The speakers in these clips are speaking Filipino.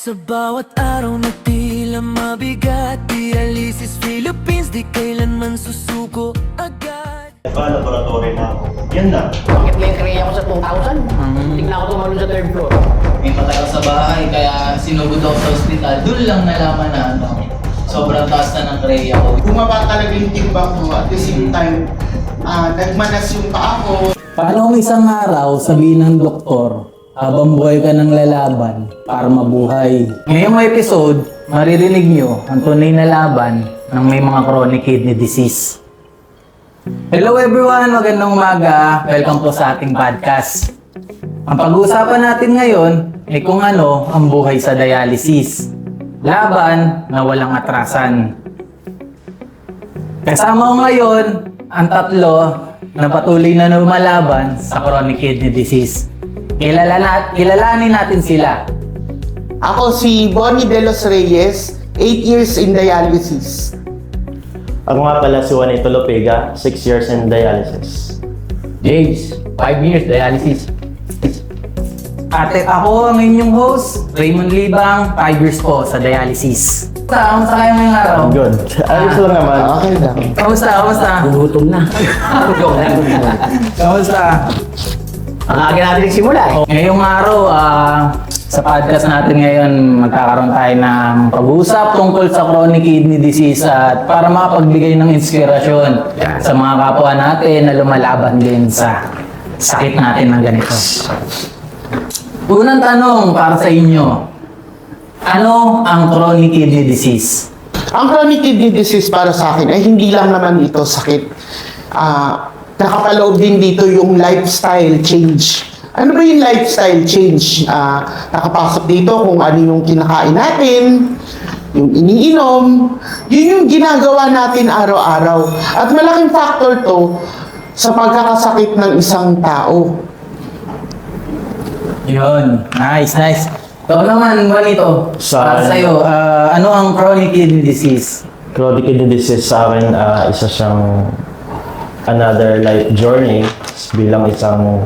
Sa bawat araw na tila mabigat, Dialysis Philippines, di kailanman susuko agad. Laboratory na ako. Yan na. Bakit ngayon kaya ako sa 2,000? Tingnan ako tumalun sa third floor. May matagal sa bahay, kaya sinugod ako sa ospital. Doon lang nalaman na sobrang taas na ng kreya ko. Bumaba talaga yung timbang ko at the same time, nagmanas yung paa ko. Paano kung isang araw sabihin ng doktor, habang buhay ka ng lalaban para mabuhay? Ngayong episode, maririnig nyo ang tunay na laban ng may mga chronic kidney disease. Hello everyone! Magandang umaga! Welcome po sa ating podcast. Ang pag-uusapan natin ngayon ay kung ano ang buhay sa dialysis. Laban na walang atrasan. Kasama ko ngayon ang tatlo na patuloy na lumalaban sa chronic kidney disease. Kilalanin natin sila. Ako si Bonnie De Los Reyes, 8 years in dialysis. Ako nga pala si Juanito Lopega, 6 years in dialysis. James, 5 years dialysis. Ate, ako ang inyong host, Raymond Libang, 5 years po sa dialysis. Kamusta kayo ngayong araw? Good. Ayos lang naman. Okay lang. Kamusta? Gutom na. Kamusta? Ang aga natin nagsimula eh. Ngayong araw, sa podcast natin ngayon, magkakaroon tayo ng pag-uusap tungkol sa chronic kidney disease at para makapagbigay ng inspirasyon sa mga kapwa natin na lumalaban din sa sakit natin ng ganito. Unang tanong para sa inyo, ano ang chronic kidney disease? Ang chronic kidney disease para sa akin ay hindi lang naman ito sakit. Nakapaloob din dito yung lifestyle change. Ano ba yung lifestyle change? Nakapasok dito kung ano yung kinakain natin, yung iniinom, yun yung ginagawa natin araw-araw. At malaking factor to sa pagkakasakit ng isang tao. Yun, nice. Ikaw naman, Juanito, para Sa- sa'yo, ano ang chronic kidney disease? Chronic kidney disease sa akin, isa siyang another life journey bilang isang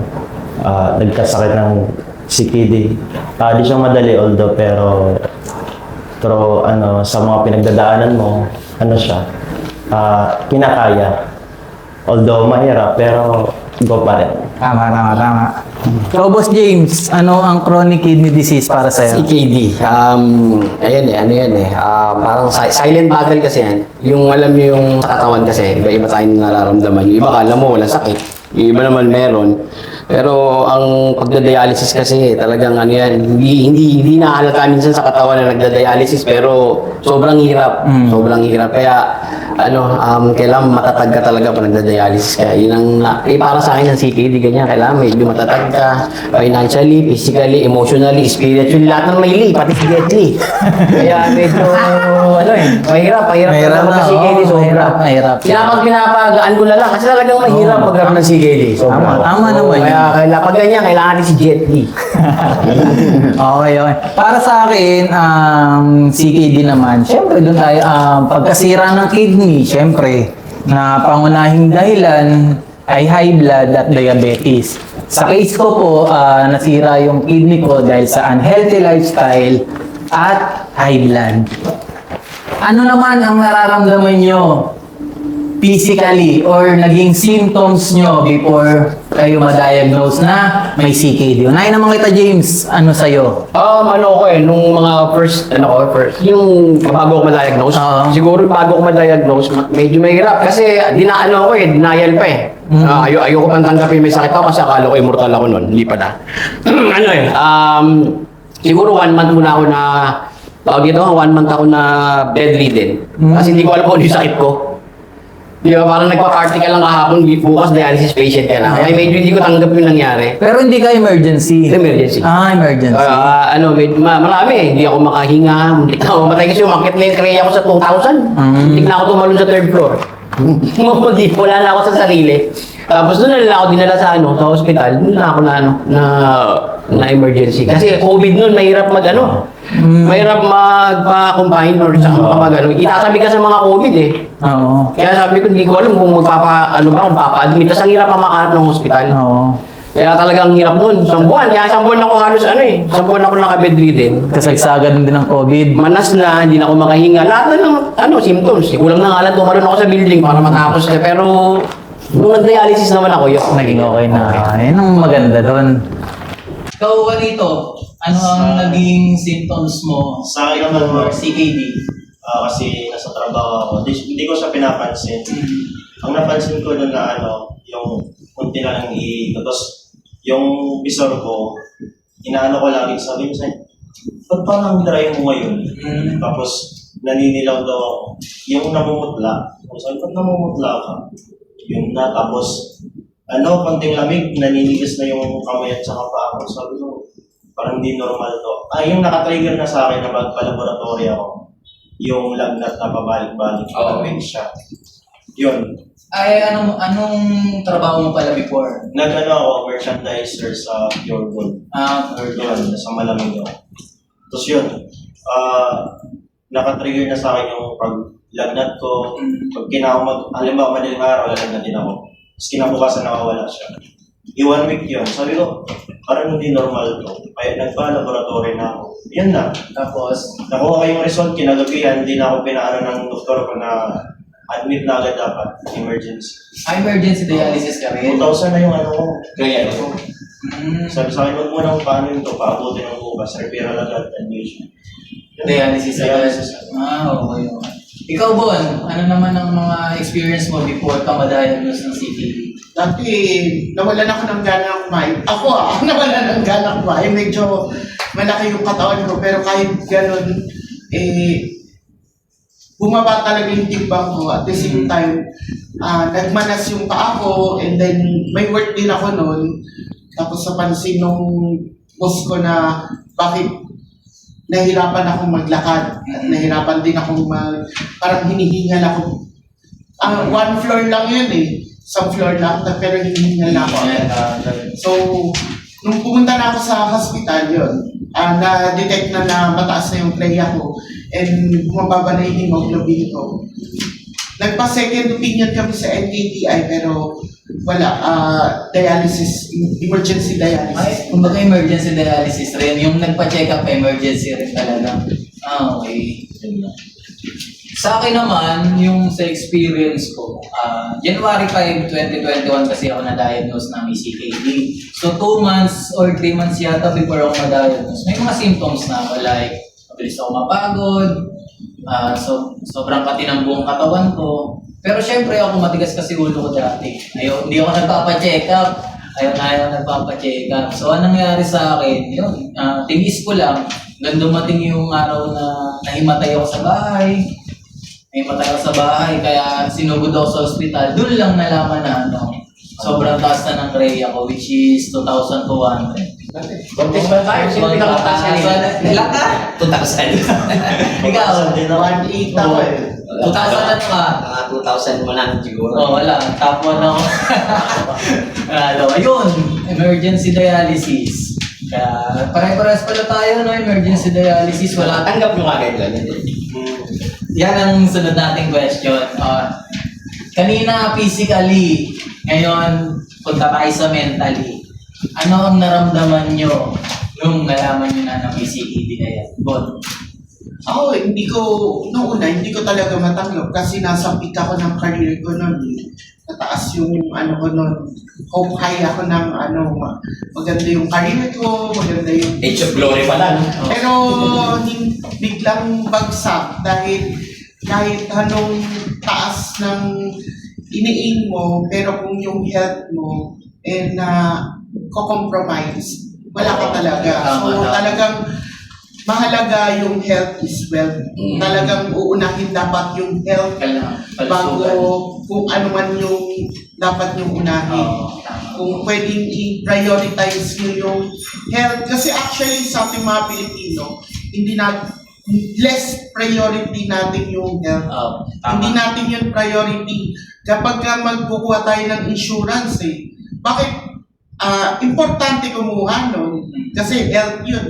nagkasakit ng CKD. Di siya madali although pero sa mga pinagdadaanan mo, siya, kinakaya. Although mahirap pero go pa rin. Tama. So, Boss James, ano ang chronic kidney disease para sa'yo? CKD. Ayan eh, ano yan eh. Parang silent battle kasi yan. Yung alam nyo yung katawan kasi, iba-iba tayong nararamdaman. Yung iba kala mo walang sakit. Yung iba naman meron. Pero ang pagda-dialysis kasi talagang ano yan, hindi nahalata minsan sa katawan na nagda-dialysis pero sobrang hirap. Sobrang hirap. Kaya kailangan matatag ka talaga pag nagda-dialysis. Kaya yun ang, para sa akin ng CKD, ganyan, kailangan medyo matatag ka, financially, physically, emotionally, spiritually, lahat ng may li, pati physically. Kaya medyo, mahirap na, CKD, sobra. mahirap. Pinapagaan ko na lang, kasi talagang mahirap magkaroon ng CKD. Sobra. Tama naman yun. Kaya pag ganyan, kailangan natin si Jet Li. Okay. Para sa akin, CKD naman, syempre doon tayo, pagkasira ng kidney, syempre, na pangunahing dahilan ay high blood at diabetes. Sa case ko po, nasira yung kidney ko dahil sa unhealthy lifestyle at high blood. Ano naman ang nararamdaman nyo physically or naging symptoms nyo before kayo ma-diagnose na may CKD? Unahin naman kita, James. Ano sa'yo? Nung mga first, yung bago ako ma-diagnose, Oo. siguro bago ako ma-diagnose, medyo mahirap kasi denial pa eh. Ayoko pang tanggapin may sakit ako kasi akala ko immortal ako nun, hindi pa na. Siguro 1 month muna ako na, 1 month ako na bedridden. Kasi hindi ko alam kung ano yung sakit ko. Di ba, parang nagpa-party ka lang kahapon, bukas dialysis patient ka na. Kaya medyo hindi ko tanggap yung nangyari. Pero hindi ka emergency. Emergency. Emergency. Marami. Hindi ako makahinga. Muntik na ako matay kasi umakit na yung kreya ko sa 2,000. Muntik na ako tumalon sa third floor. Wala na ako sa sarili. Tapos doon na ako dinala sa hospital. Doon na ako na emergency. Kasi COVID noon, mahirap mahirap magpa-combine or sa Itasabi ka sa mga COVID eh. Oo. Kaya sabi ko, hindi ko alam kung kung papa-admit. Tapos ang hirap pa makahanap ng hospital. Oo. Kaya talagang hirap nun. Isang buwan. Kaya isang buwan ako halos isang buwan ako naka-bedridden. Kasagsagan din ng COVID. Manas na, hindi na ako makahinga. Lahat na ng symptoms. Kulang na nga lang tumalon ako sa building para matapos. Pero nung nag-dialysis naman ako, yun. Naging okay na. Yan ang maganda doon. Ikaw, Juanito, ano ang naging symptoms mo Sa akin naman, for CKD? kasi nasa trabaho ako, hindi ko siya pinapansin. Ang napansin ko doon na yung kunti na lang tapos yung visor ko, inaano ko lagi, sabi niya sa'yo, ba't parang dry mo ngayon? Tapos naninilaw daw ako. Yung namumutla, sabi, ba't namumutla ka? Yun na, tapos konting lamig, naninigas na yung kamay at saka pa ako. Sabi ko, parang di normal to. Yung nakatrigger na sa akin na magpa-laboratory ako, yung lagnat na pabalik-balik, siya. Yun. Ay, anong trabaho mo pala before? Ako, merchandiser sa Pure Gold. Yun, sa malamig ako. Tapos yun, nakatrigger na sa akin yung pag-lagnat ko. Pag halimbawa madaling araw, lalagnat din ako. Tapos kinabukasan nakawala siya. 1 week yun. Sabi ko, parang hindi normal to. Kaya nagpa-laboratory na ako. Yun na. Tapos, Nakuha ko yung result, kinagabihan, hindi na ako pinaano ng doktor ko na admit na agad dapat, emergency. emergency dialysis ka rin? 2,000 na yung ko. Kaya Sabi sa akin, huwag mo nang paano yun to, paabutin ng bukas, referral agad, admission. Dialysis agad? Dialysis agad. Okay. Ikaw, Bon, ano naman ang mga experience mo before ka ma-diagnose ng CKD? Dati, nawalan ako ng gana kumain. Nawalan ng gana kumain. Medyo malaki yung katawan ko, pero kahit ganun, bumaba talaga yung timbang ko. At the same time, nagmanas yung paa ko, and then may work din ako noon. Tapos napansin nung boss ko na bakit nahirapan akong maglakad. At nahirapan din akong parang hinihingal ako. 1 floor lang yun Isang floor lang, pero hinihingal na ako. So, nung pumunta na ako sa hospital yun, na-detect na mataas na yung playa ko and bumababa na yung hemoglobin ko. Nagpa-second opinion kami sa NKTI pero wala, dialysis, emergency dialysis. Ay, kumbaga emergency dialysis rin. Yung nagpa-check up, emergency rin talaga. Okay. Sa akin naman, yung sa experience ko, January 5, 2021 kasi ako na-diagnose ng CKD. So 2 months or 3 months yata before ako ma-diagnose, may mga symptoms na ako like, mabilis ako mapagod, sobrang pati ng buong katawan ko. Pero syempre ako matigas kasi ulo ko dati. Hindi ako nagpapa-check up. Ayaw nagpapa-check up. So anong nangyari sa akin, yun, tinis ko lang. Hanggang dumating yung araw na nahimatay ako sa bahay. Kaya sinugod ako sa ospital. Doon lang nalaman na sobrang taas na ng Rhea ko, which is 2,200. Contest ba tayo? Sino pinakataas kanina? Ilang ka? 2,000. Ikaw? 1.8 ako 2,000 ano ka? 2,000 mo lang siguro. Wala. Top 1 ako. Ayun, emergency dialysis. Kaya pare-parehas pala tayo, emergency dialysis. Wala. Tanggap nyo kagad lang. Yan ang sunod nating question. Kanina physically, ngayon punta tayo sa mentally. Ano ang naramdaman nyo nung nalaman nyo na may CKD na yan? Bon? Ako, noong una, hindi ko talaga matanggap kasi nasa peak ako ng career ko noon. Mataas yung ko noon. Hope high ako ng maganda yung career ko, maganda yung... Age of glory pala. Pero biglang bagsak dahil kahit anong taas ng iniin mo, pero kung yung health mo ko-compromise, wala ka talaga. So talagang mahalaga yung health is wealth. Talagang uunahin dapat yung health bago kung ano man yung dapat yung unahin. Kung pwedeng i-prioritize nyo yung health. Kasi actually sa ating mga Pilipino, less priority natin yung health. Hindi natin yung priority. Kapag magkukuha tayo ng insurance bakit importante kumuha nun? Kasi health yun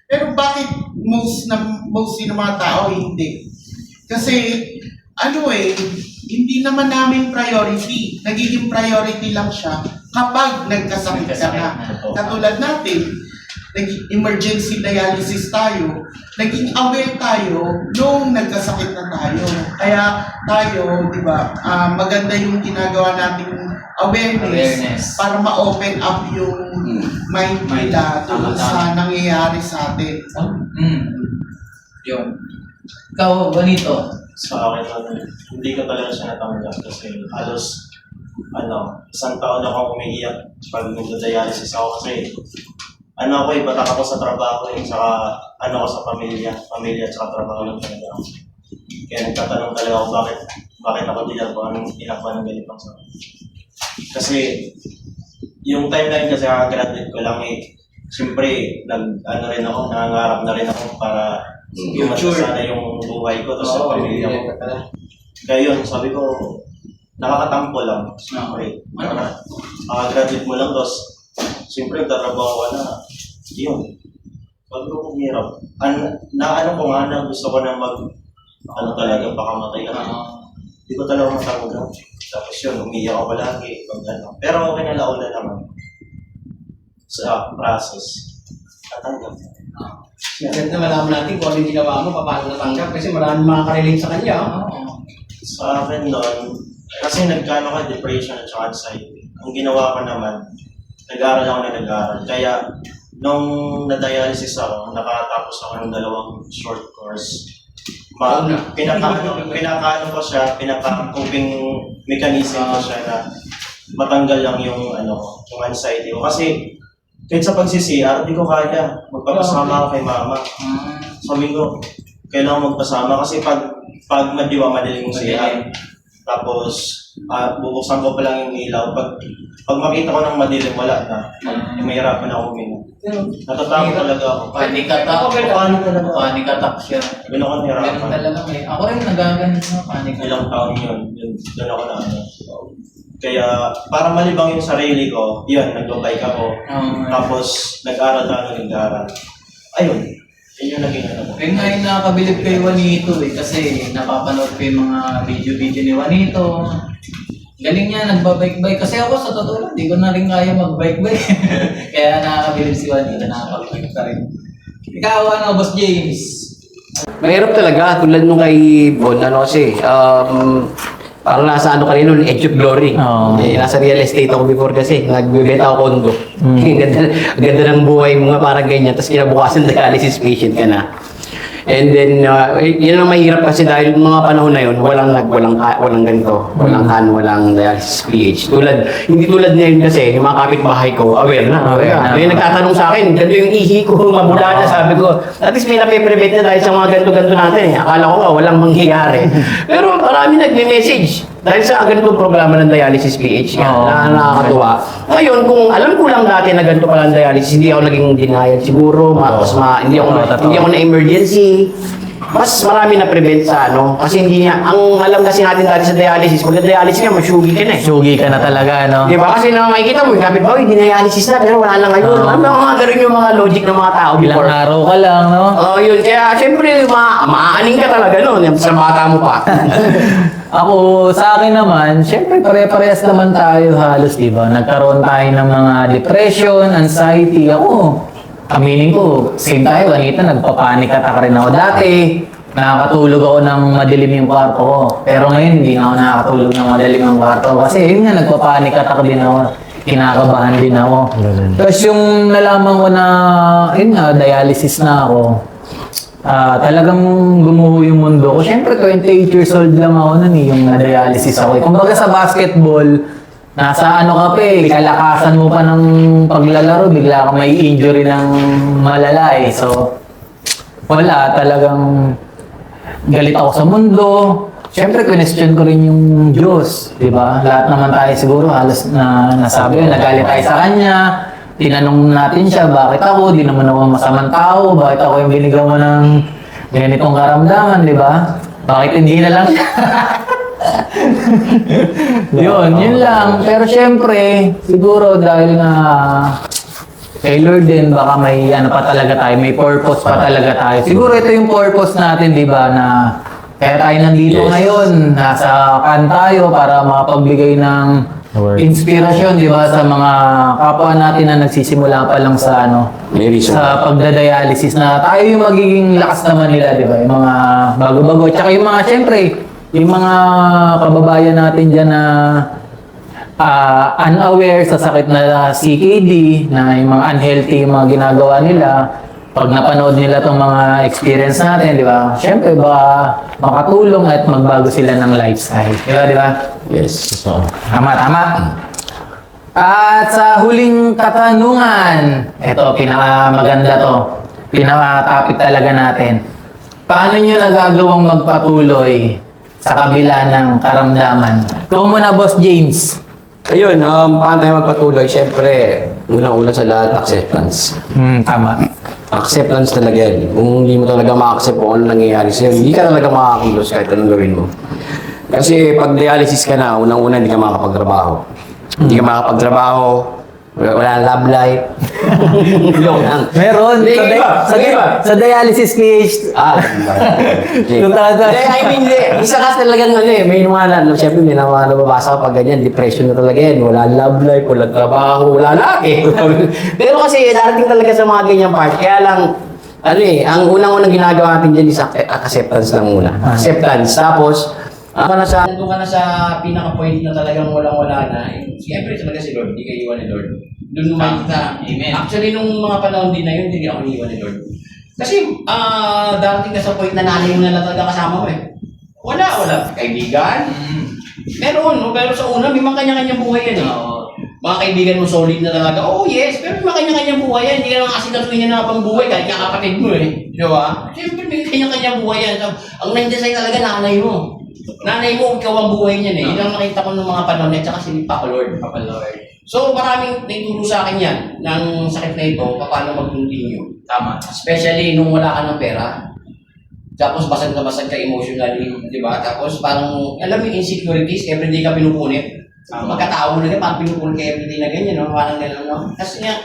Pero bakit most ng mga tao hindi? Kasi hindi naman namin priority. Nagiging priority lang siya kapag nagkasakit ka na. Katulad natin, nag-emergency dialysis tayo, naging aware tayo nung nagkasakit na tayo. Kaya tayo, di ba, maganda yung ginagawa nating awareness para ma-open up yung mind nila tungkol sa nangyayari sa atin. Yun. Ikaw, Bonito. Sa akin, hindi ko talaga siya natanggap kasi halos isang taon akong umiiyak pag nagda-dialysis ako kasi batak ako sa trabaho saka ko sa pamilya at saka trabaho lang talaga ako. Kaya nagtatanong talaga ako bakit ako diyan kung anong ginagawa ng ganitong sa akin. Kasi yung timeline kasi kakagraduate ko lang siyempre nangangarap na rin ako para future sana yung buhay ko tapos sa pamilya ko. Kaya yun, sabi ko, nakakatampo lang. Siyempre, graduate mo lang, tapos siyempre, nagtatrabaho ka na. Yun. Sabi ko kung hirap. Gusto ko na talaga, pakamatay ka na. Hindi ko talaga matanggap. Tapos yun, umiyak ako lagi. Pero okay na launa naman. Sa process. Natanggap. Ganda malaman natin kung ano yung ginawa mo, paano natanggap kasi maraming makaka-relate sa kanya. Sa akin noon, kasi depression at saka anxiety. Ang ginawa ko naman, nag-aaral ako na nag-aaral. Kaya, nung na-dialysis ako, nakatapos ako ng 2 short course. Pinaka-coping mechanism ko siya na matanggal lang yung anxiety ko. Kasi, kahit sa pag-CCR, di ko kaya. Magpapasama ako kay mama. Sabi ko, kailangan magpasama kasi pag madilim yung CR. Tapos, bubuksan ko pa lang yung ilaw. Pag makita ko ng madilim, wala na. Mahirapan ako uminom. Natatakot talaga ako. Panic attack siya. Ganun ako nahirapan. Ganun talaga ako rin nagaganit na panic attack. Ilang taon yun. Doon ako na Kaya, para malibang yung sarili ko, yun, nag-bike ako. Tapos, nag-aral na nag-aral. Ayun. Yun yung naging Kaya nga yung nakakabilib kay Juanito kasi napapanood ko yung mga video ni Juanito. Galing niya, nagbabike-bike. Kasi ako sa totoo lang, di ko na rin kaya mag-bike-bike. Kaya nakakabilib si Juanito, nakakapag-bike ka rin. Ikaw, Boss James? Mahirap talaga, tulad nung kay Bon, parang nasa kanina, Edge of Glory. Nasa real estate ako before kasi, nagbibenta ako condo. Ganda ng buhay mo nga, parang ganyan. Tapos kinabukasan dialysis patient ka na. And then, yun ang mahirap kasi dahil mga panahon na yun, walang ganito. Walang dialysis PH. Hindi tulad ngayon kasi, yung mga kapitbahay ko, aware na. Ngayon nagtatanong sa akin, ganito yung ihi ko, mabula na, sabi ko. At least may nape-prevent na dahil sa mga ganito-ganito natin. Akala ko nga, walang mangyayari. Pero marami nagme-message. Dahil sa ganitong programa ng dialysis PH na nakakatuwa. Ngayon, kung alam ko lang dati na ganito pala ang dialysis, hindi ako naging denial siguro, hindi ako na emergency. Mas marami na prevent sa kasi hindi niya, ang alam kasi natin dati sa dialysis, pag dialysis ka, masugi ka na eh. Sugi ka na talaga, no? Di ba? Kasi na makikita mo, kapit ba, dialysis na, pero wala na ngayon. Mga ganun yung mga logic ng mga tao Ilang before. araw ka lang, no? Yun. Kaya, syempre, maaaning ka talaga nun, sa bata mo pa. Ako, sa akin naman, syempre pare-parehas naman tayo halos, di ba? Nagkaroon tayo ng mga depression, anxiety. Ako, aminin ko, same tayo, Juanita, nagpapanik attack rin ako. Dati, nakakatulog ako ng madilim yung kwarto ko. Pero ngayon, hindi na ako nakakatulog ng madilim yung kwarto ko. Kasi yun nga, nagpapanik attack din ako. Kinakabahan din ako. Tapos yung nalaman ko na, yun nga, dialysis na ako. Talagang gumuho yung mundo ko. Siyempre, 28 years old lang ako nun yung na-dialysis ako. Kumbaga sa basketball, nasa ka pa kalakasan mo pa ng paglalaro, bigla ka may injury ng malala So, wala, talagang galit ako sa mundo. Siyempre, question ko rin yung Diyos, di ba? Lahat naman tayo siguro, halos na nasabi yun, nagalit tayo sa Kanya. Tinanong natin siya, bakit ako? Di naman ako masamang tao. Bakit ako yung binigyan mo ng ganitong karamdaman, di ba? Bakit hindi na lang yun lang. Pero syempre, siguro dahil na kay Lord din, baka may pa talaga tayo, may purpose pa talaga tayo. Siguro ito yung purpose natin, di ba, na kaya tayo nandito ngayon, nasa kan tayo para makapagbigay ng Word. inspirasyon, di ba, sa mga kapwa natin na nagsisimula pa lang sa May reason. sa pagdadialysis na tayo yung magiging lakas naman nila, di ba? Yung mga bago-bago. Tsaka yung mga, syempre, yung mga kababayan natin dyan na unaware sa sakit na CKD, na yung mga unhealthy yung mga ginagawa nila, pag napanood nila tong mga experience natin, di ba? Syempre, baka makatulong at magbago sila ng lifestyle. Di ba, di ba? Yes. So, Tama, tama. At sa huling katanungan, ito, pinakamaganda to. Pinaka-topic talaga natin. Paano nyo nagagawang magpatuloy sa kabila ng karamdaman? Ikaw muna, Boss James. Ayun, paano tayo magpatuloy? Siyempre, unang-una sa lahat, acceptance. Tama. Acceptance talaga yan. Kung hindi mo talaga ma-accept kung ano nangyayari sa'yo, hindi ka talaga makakakilos kahit anong gawin mo. Kasi pag dialysis ka na, unang-una hindi ka makakapagtrabaho. Hindi ka makakapagtrabaho, wala nang love life. Ilong lang. Meron. Hindi, Sa, iba, iba. sa dialysis PH. Yung talaga. Hindi, I mean, hindi. Isa ka talagang may mga, siyempre may mga nababasa ka pag ganyan, depression na talaga yan. Wala love life, wala trabaho, wala na Pero kasi darating talaga sa mga ganyang part. Kaya lang, ang unang-unang ginagawa natin dyan is acceptance lang muna. Acceptance. Tapos, nandun ka na sa pinaka-point na talagang walang-wala na. Siyempre talaga si Lord, hindi ka iwan ni Lord. Doon mo makikita. Amen. Actually, nung mga panahon din na yun, hindi ako iwan ni Lord. Kasi, darating ka sa point na nanay mo na talaga kasama mo eh. Wala. Kaibigan. Meron, no? Pero sa una, may mga kanya-kanyang buhay yan eh. Mga kaibigan mo solid na talaga, oh yes, pero may mga kanya-kanyang buhay yan. Hindi ka naman kasi katuloy niya na pang buhay kahit nga kapatid mo eh. Di ba? Siyempre may kanya-kanyang buhay yan. So, ang nandiyan sa'yo talaga nanay mo. Nanay mo, ikaw ang buhay niyan eh. Yun ang nakita ko ng mga panahon at saka si Papa Lord. So maraming naituro sa akin yan ng sakit na ito, paano mag-continue. Tama. Especially nung wala ka ng pera. Tapos basag na basag ka emotionally, di ba? Tapos parang, alam mo yung insecurities, everyday ka pinupunit. Magkatao na ganyan, parang pinupunit ka everyday na ganyan, no? Parang gano'n, no? Kasi nga,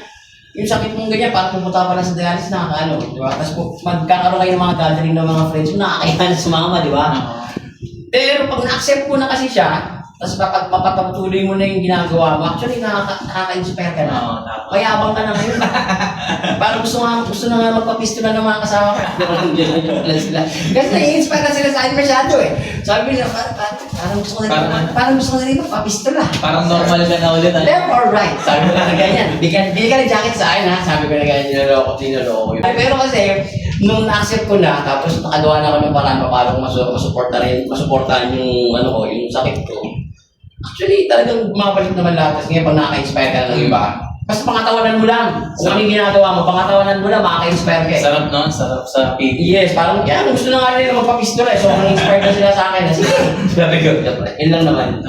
yung sakit mong ganyan, parang pumunta pa lang sa dialysis, nakakaano, di ba? Tapos magkakaroon kayo ng mga gathering ng mga friends, nakakayahan sa mama, di ba? Pero pag na-accept mo na kasi siya, tapos mapapatuloy mo na yung ginagawa mo, actually nakaka-inspire ka na. Mayabang ka na ngayon. Parang gusto na nga magpapisto na ng mga kasama ko. Kasi nai-inspire na sila sa akin masyado eh. Sabi nila, parang gusto ko na rin magpapisto na. Parang normal ka na ulit. Left or right? Sabi ko na ganyan. Bili ka ng jacket sa akin ha. Sabi ko na ganyan, tinaloko ko yun. Pero kasi, nung na-accept ko na, tapos nakagawa na ako ng paraan paano masuportahan yung sakit ko. Actually, talagang mabalik naman lahat. Kasi ngayon, pag nakaka-inspire ka ng iba, basta pangatawanan mo lang. Kung ano yung ginagawa mo, pangatawanan mo lang, makaka-inspire ka eh. Sarap no? Sarap sa pig. Yes, parang, yan, gusto na nga nila magpapisto eh. So, nang-inspire na sila sa akin. Sige. Very good. Yun lang naman.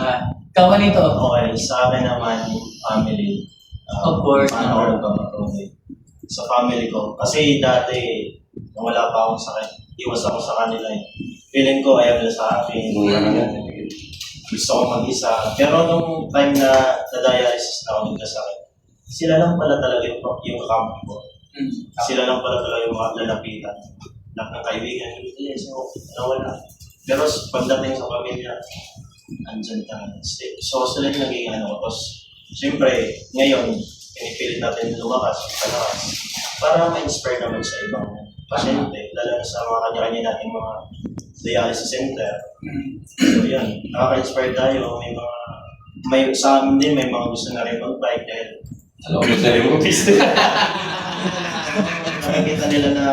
Ikaw ka nito? okay, sa akin naman, family. Of course, Paano no. ko magpatuloy sa family ko. Kasi dati, nung wala pa akong sakit, iwas ako sa kanila eh. Feeling ko ayaw nila sa akin. Gusto ko mag-isa. Pero nung time na na-dialysis na ako nagkasakit, sila lang pala talaga yung kamp ko. Sila lang pala talaga yung mga lalapitan. Lahat ng kaibigan, so nawala. Pero pagdating sa pamilya, andyan tayo. So sila yung naging ko. Tapos, siyempre, ngayon, pinipilit natin lumakas, palakas, para ma-inspire naman sa ibang pasyente, lalo na sa mga kanya-kanya nating mga dialysis center. So yan, nakaka-inspire tayo. Sa amin din, may mga gusto na rin mag-bike dahil gusto rin mag-pista. Nakikita nila na,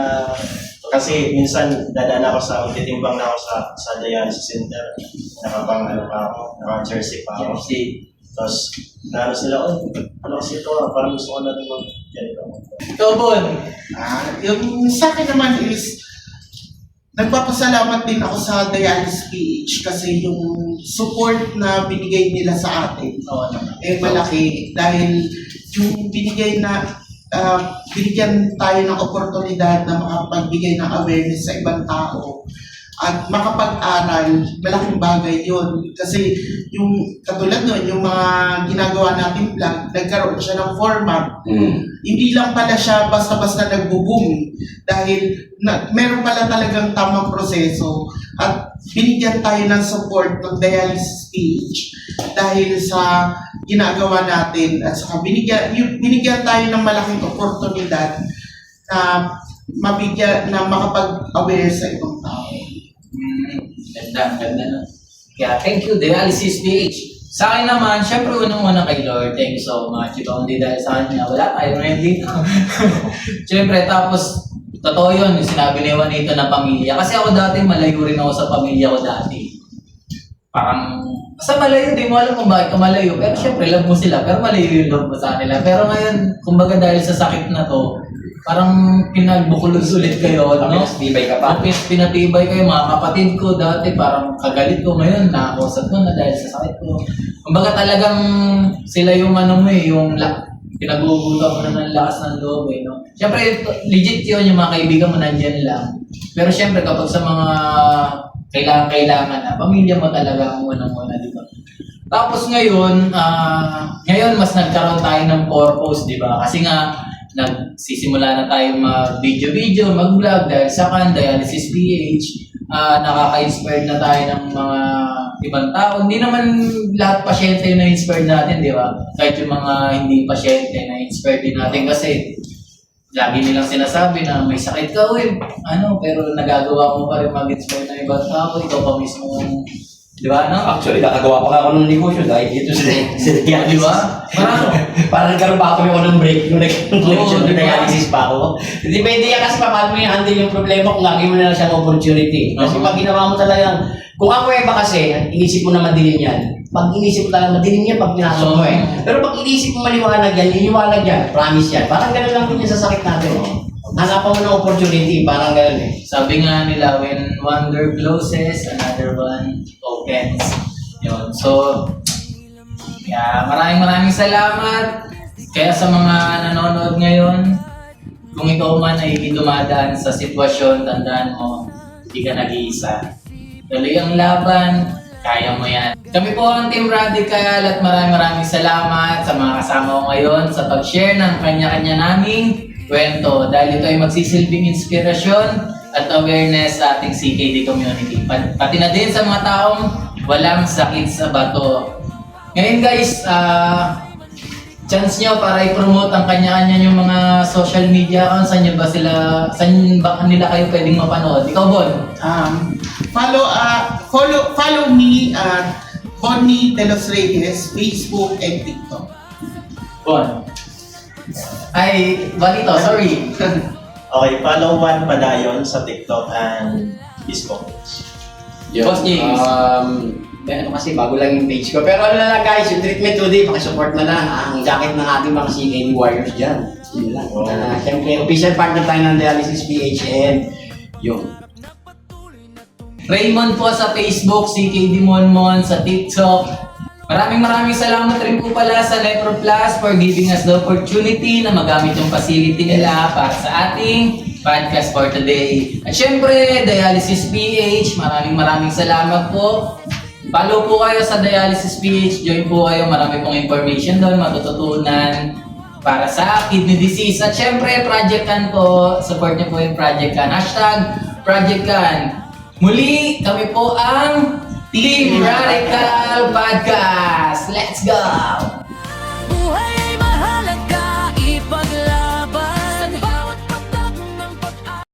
kasi minsan dadaan ako titimbang na ako sa dialysis center. Nakapang naka-jersey pa ako. Tapos, naano sila, ano kasi ito, parang gusto ko na rin mag-ganito. Ikaw, Bon. Yung sa akin naman is, nagpapasalamat din ako sa Dialysis PH kasi yung support na binigay nila sa atin malaki dahil yung binigay na binigyan tayo ng oportunidad na makapagbigay ng awareness sa ibang tao at makapag-aral, malaking bagay yun. Kasi yung katulad nun, yung mga ginagawa natin vlog, nagkaroon siya ng format. Hindi lang pala siya basta-basta nagbo-boom dahil meron pala talagang tamang proseso at binigyan tayo ng support ng dialysis PH dahil sa ginagawa natin at saka binigyan tayo ng malaking oportunidad na makapag-aware sa ibang tao. Ganda na. Kaya thank you, Dialysis PH. Sa akin naman, syempre unang-una kay Lord, thank you so much. If only dahil sa kanya, wala tayo ngayon dito. Syempre, tapos, totoo yun, yung sinabi ni Juanito na pamilya. Kasi ako dati, malayo rin ako sa pamilya ko dati. Parang, sa malayo, di mo alam kung bakit ka malayo. Pero syempre, love mo sila. Pero malayo yung love mo sa kanila. Pero ngayon, kumbaga dahil sa sakit na to, parang pinagbukulos ulit kayo, no? Pinatibay ka pa. Pinatibay kayo, mga kapatid ko dati, parang kagalit ko ngayon, nakakusap ko na dahil sa sakit ko. Kumbaga talagang sila yung ano mo yung pinagugutan mo na ng lakas ng loob no? Siyempre, legit yun, yung mga kaibigan mo nandyan lang. Pero siyempre, kapag sa mga kailangan na, pamilya mo talaga ang unang-una, di ba? Tapos ngayon, mas nagkaroon tayo ng purpose, di ba? Kasi nga, nagsisimula na tayong mag-video, mag-vlog dahil sa Dialysis PH. Nakaka-inspired na tayo ng mga ibang tao. Hindi naman lahat pasyente yung na-inspired natin, di ba? Kahit yung mga hindi pasyente na-inspired din natin kasi lagi nilang sinasabi na may sakit ka, pero nagagawa mo pa rin mag-inspire ng ibang tao. Ikaw pa mismo, di ba, no? Actually, nakagawa pa nga ako ng negosyo dahil dito sa Di ba? Parang nagkaroon pa ako ng break nung nag-dialysis pa ako. Hindi pwede yan kasi paano mo i-handle yung problema kung lagi mo na lang siyang opportunity. Kasi pag ginawa mo talagang, kung ako ba kasi, inisip mo na madilim yan. Pag inisip mo talagang madilim yan, pag pinasok mo Pero pag inisip mo maliwanag yan, iniwanag yan, promise yan. Parang gano'n lang din yan sa sakit natin. Hanapan mo ng opportunity, parang gano'n Sabi nga nila, when wonder closes, another one opens. Yun. So, maraming salamat. Kaya sa mga nanonood ngayon, kung ikaw man ay dumadaan sa sitwasyon, tandaan mo, hindi ka nag-iisa. Tuloy ang laban, kaya mo yan. Kami po ang Team Radical at maraming salamat sa mga kasama ko ngayon sa pag-share ng kanya-kanya naming kwento dahil ito ay magsisilbing inspirasyon at awareness sa ating CKD community. Pati na din sa mga taong walang sakit sa bato. Ngayon guys, chance nyo para i-promote ang kanya-kanya yung mga social media accounts. Saan ba nila kayo pwedeng mapanood? Ikaw, Bon? Follow me at Bonnie De Los Reyes, Facebook and TikTok. Bon. Ay, Balito, sorry. Okay, follow Juan Padayon sa TikTok and Facebook. Boss James. Kasi bago lang yung page ko. Pero ano na lang guys, yung treatment today, pakisupport na lang ang jacket ng ating mga CKD Warriors dyan. Yun lang. Siyempre, official partner tayo ng Dialysis PH and yun. Raymond po sa Facebook, CKD Monmon sa TikTok. Maraming salamat rin po pala sa Nepro Plus for giving us the opportunity na magamit yung facility nila para sa ating podcast for today. At syempre, Dialysis PH, maraming salamat po. Follow po kayo sa Dialysis PH, join po kayo, marami pong information doon, matututunan para sa kidney disease. At syempre, Project Can po, support niyo po yung Project Can. #Project Can. Muli, kami po ang Team Radical Podcast. Let's go!